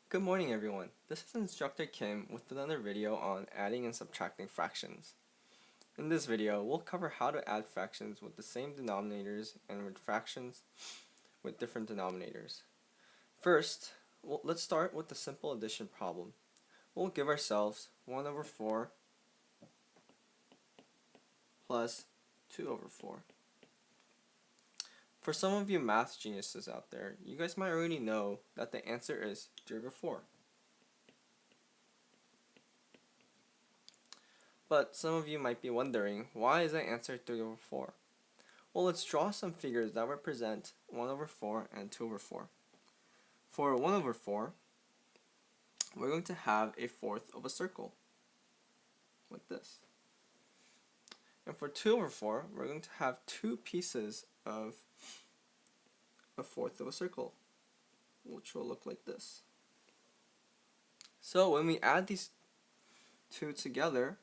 Good morning everyone, this is Instructor Kim with another video on adding and subtracting fractions. In this video, we'll cover how to add fractions with the same denominators and with fractions with different denominators. First, let's start with the simple addition problem. We'll give ourselves 1 over 4 plus 2 over 4. For some of you math geniuses out there, you guys might already know that the answer is 3 over 4. But some of you might be wondering, why is the answer 3 over 4? Well, let's draw some figures that represent 1 over 4 and 2 over 4. For 1 over 4, we're going to have a fourth of a circle, like this. And for 2 over 4, we're going to have two pieces of a fourth of a circle, which will look like this. So when we add these two together,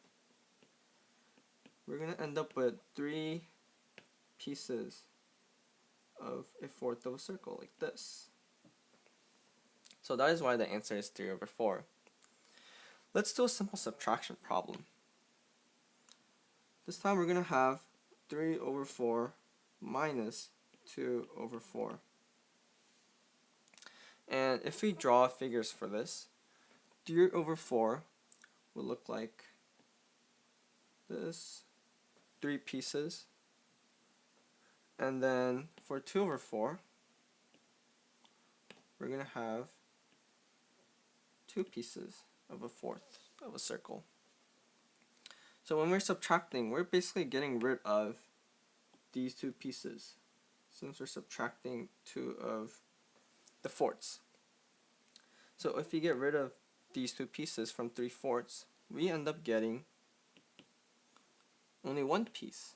we're going to end up with 3 pieces of a fourth of a circle, like this. So that is why the answer is 3 over 4. Let's do a simple subtraction problem. This time we're going to have 3 over 4 minus 2 over 4. And if we draw figures for this, 3 over 4 will look like this, 3 pieces. And then for 2 over 4, we're going to have 2 pieces of a fourth of a circle. So when we're subtracting, we're basically getting rid of these 2 pieces, since we're subtracting 2 of the fourths. So if you get rid of these 2 pieces from 3/4, we end up getting only 1 piece.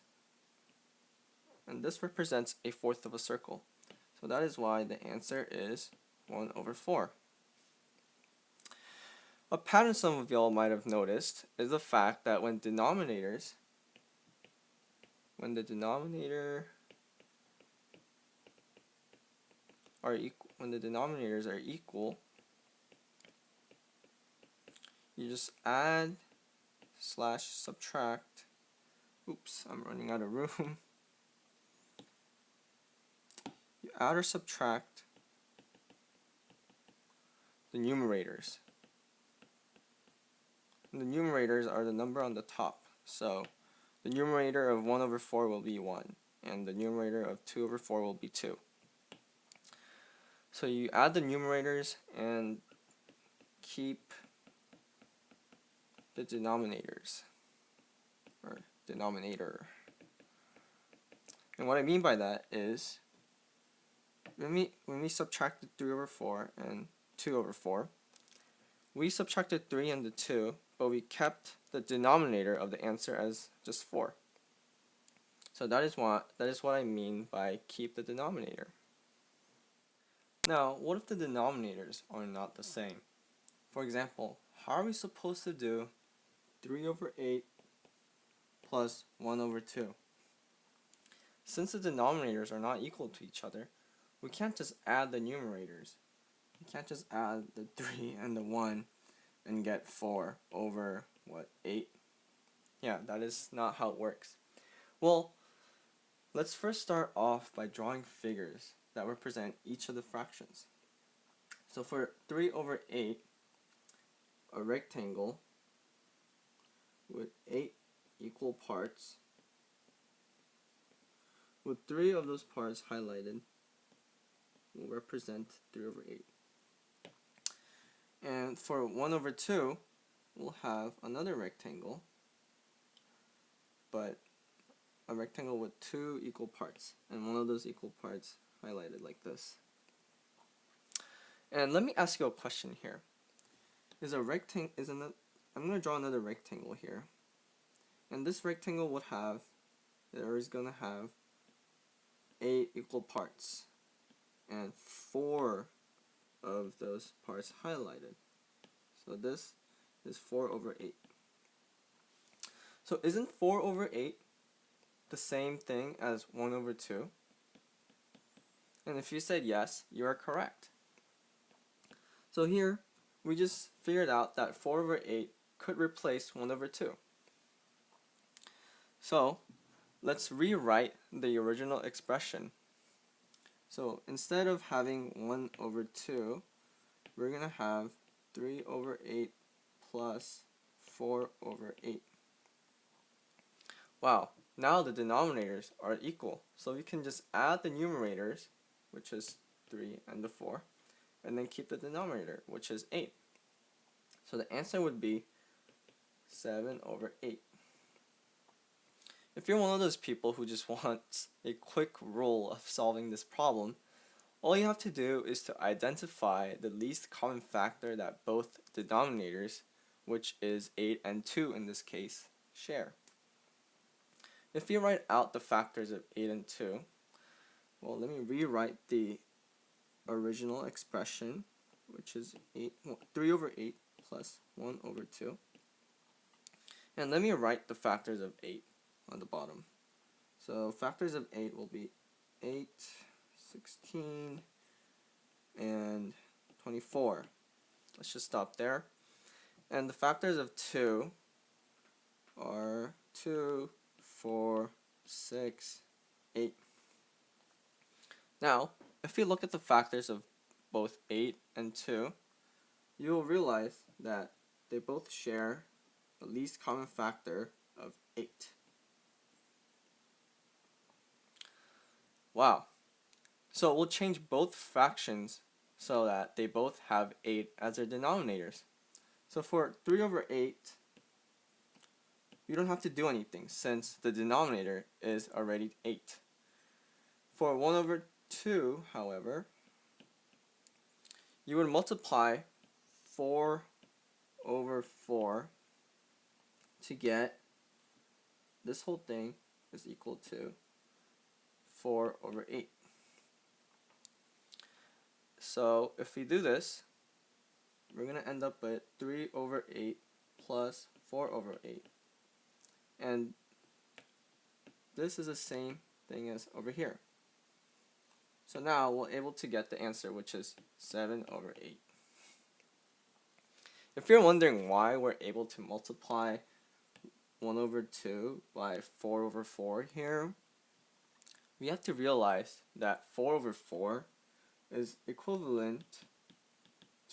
And this represents a fourth of a circle. So that is why the answer is 1 over 4. A pattern some of y'all might have noticed is the fact that when the denominators are equal, you just add / subtract. Oops, I'm running out of room. You add or subtract the numerators. And the numerators are the number on the top. So the numerator of 1 over 4 will be 1, and the numerator of 2 over 4 will be 2. So you add the numerators and keep the denominators, or denominator. And what I mean by that is, when we subtracted 3 over 4 and 2 over 4, we subtracted 3 and the 2, but we kept the denominator of the answer as just 4. So that is what I mean by keep the denominator. Now, what if the denominators are not the same? For example, how are we supposed to do 3 over 8 plus 1 over 2? Since the denominators are not equal to each other, we can't just add the numerators. We can't just add the 3 and the 1 and get 4 over, 8? Yeah, that is not how it works. Well, let's first start off by drawing figures that represent each of the fractions. So for 3 over 8, a rectangle with 8 equal parts, with 3 of those parts highlighted, will represent 3 over 8. And for 1 over 2, we'll have another rectangle, but a rectangle with 2 equal parts, and one of those equal parts highlighted like this. And let me ask you a question here. I'm going to draw another rectangle here, and this rectangle is going to have 8 equal parts, and 4 of those parts highlighted. So this is 4 over 8. So isn't 4 over 8 the same thing as 1 over 2? And if you said yes, you are correct. So here we just figured out that 4 over 8 could replace 1 over 2. So let's rewrite the original expression. So instead of having 1 over 2, we're going to have 3 over 8 plus 4 over 8. Wow, now the denominators are equal. So we can just add the numerators, which is 3 and the 4, and then keep the denominator, which is 8. So the answer would be 7 over 8. If you're one of those people who just wants a quick rule of solving this problem, all you have to do is to identify the least common factor that both denominators, which is 8 and 2 in this case, share. If you write out the factors of 8 and 2, well, let me rewrite the original expression, which is 3 over 8 plus 1 over 2. And let me write the factors of 8 on the bottom. So factors of 8 will be 8, 16, and 24. Let's just stop there. And the factors of 2 are 2, 4, 6, 8. Now, if you look at the factors of both 8 and 2, you will realize that they both share the least common factor of 8. Wow. So we'll change both fractions so that they both have 8 as their denominators. So for 3 over 8, you don't have to do anything since the denominator is already 8. For 1 over 2, however, you would multiply 4 over 4 to get this whole thing is equal to 4 over 8. So if we do this, we're going to end up with 3 over 8 plus 4 over 8. And this is the same thing as over here. So now we're able to get the answer, which is 7 over 8. If you're wondering why we're able to multiply 1 over 2 by 4 over 4 here, we have to realize that 4 over 4 is equivalent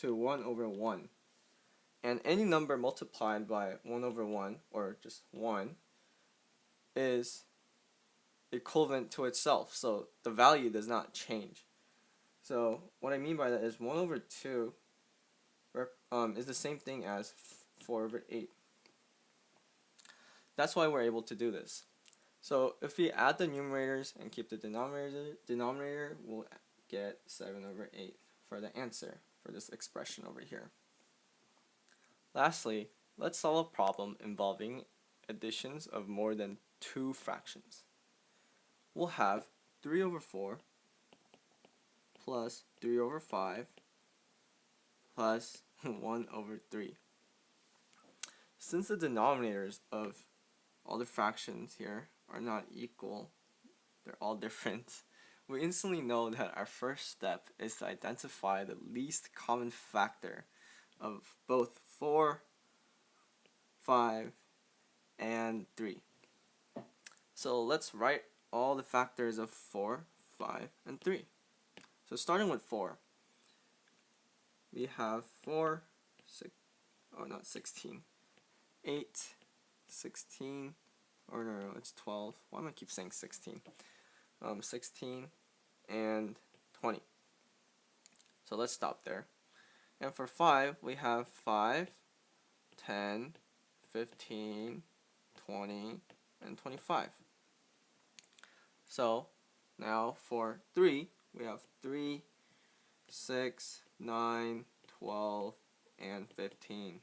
to 1 over 1. And any number multiplied by 1 over 1, or just 1, is equivalent to itself. So the value does not change. So what I mean by that is 1 over 2 is the same thing as 4 over 8. That's why we're able to do this. So if we add the numerators and keep the denominator, we'll get 7 over 8 for the answer for this expression over here. Lastly, let's solve a problem involving additions of more than 2 fractions. We'll have 3 over 4 plus 3 over 5 plus 1 over 3. Since the denominators of all the fractions here are not equal, they're all different, we instantly know that our first step is to identify the least common factor of both 4, 5, and 3. So let's write all the factors of 4, 5, and 3. So starting with 4, we have 4, 16, 8, 16, or no, it's 12. Why am I keep saying 16? 16 and 20. So let's stop there. And for 5, we have 5, 10, 15, 20, and 25. So now for 3, we have 3, 6, 9, 12, and 15.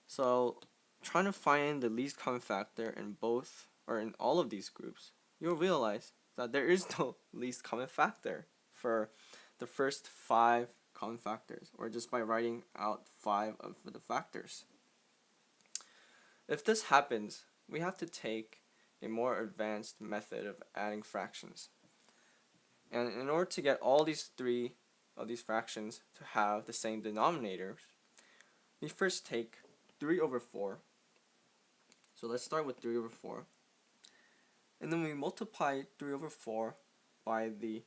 So trying to find the least common factor in both or in all of these groups, you'll realize that there is no least common factor for the first 5 common factors, or just by writing out 5 of the factors. If this happens, we have to take a more advanced method of adding fractions. And in order to get all these 3 of these fractions to have the same denominators, we first take 3 over 4. So let's start with 3 over 4. And then we multiply 3 over 4 by the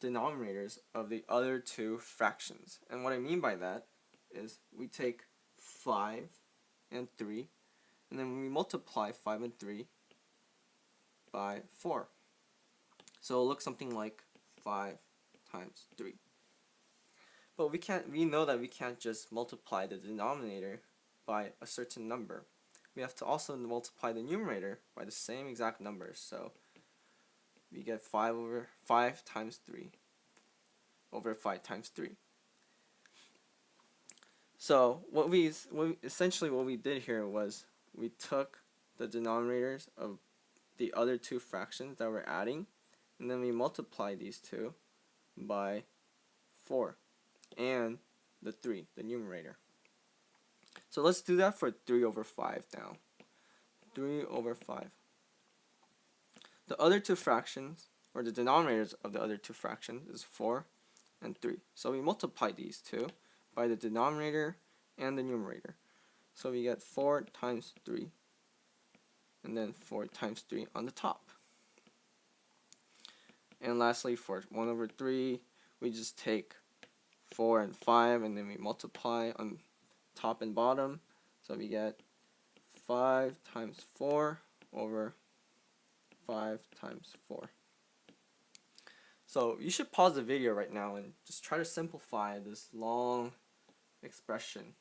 denominators of the other two fractions. And what I mean by that is we take 5 and 3, and then we multiply 5 and 3 by 4. So it'll look something like 5 times 3. But we know that we can't just multiply the denominator by a certain number. We have to also multiply the numerator by the same exact number. So we get 5 over 5 times 3 over 5 times 3. So essentially what we did here was we took the denominators of the other two fractions that we're adding, and then we multiply these two by 4 and the 3, the numerator. So let's do that for 3 over 5 now. 3 over 5. The other two fractions, or the denominators of the other two fractions, is 4 and 3. So we multiply these two by the denominator and the numerator. So we get 4 times 3, and then 4 times 3 on the top. And lastly, for 1 over 3, we just take 4 and 5, and then we multiply on top and bottom. So we get 5 times 4 over 5 times 4. So you should pause the video right now and just try to simplify this long expression.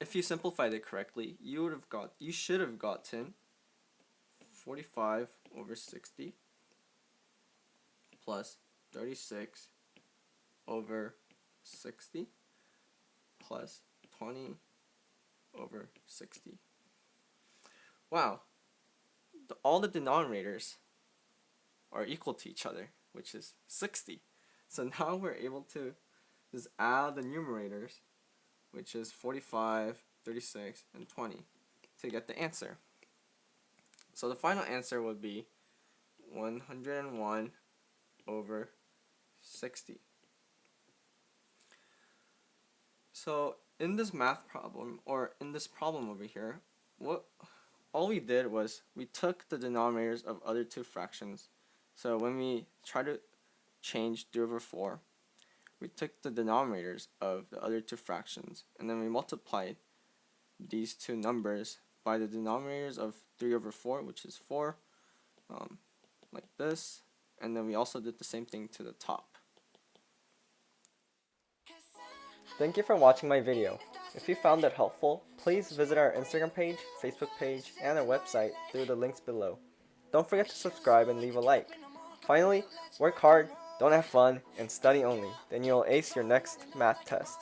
If you simplified it correctly, you should have gotten 45 over 60 plus 36 over 60 plus 20 over 60. Wow, all the denominators are equal to each other, which is 60. So now we're able to just add the numerators, which is 45, 36, and 20, to get the answer. So the final answer would be 101 over 60. So in this math problem, or in this problem over here, all we did was we took the denominators of other two fractions. So when we try to change 3 over 4, we took the denominators of the other two fractions, and then we multiplied these two numbers by the denominators of 3 over 4, which is 4, like this, and then we also did the same thing to the top. Thank you for watching my video. If you found it helpful, please visit our Instagram page, Facebook page, and our website through the links below. Don't forget to subscribe and leave a like. Finally, work hard, don't have fun, and study only. Then you'll ace your next math test.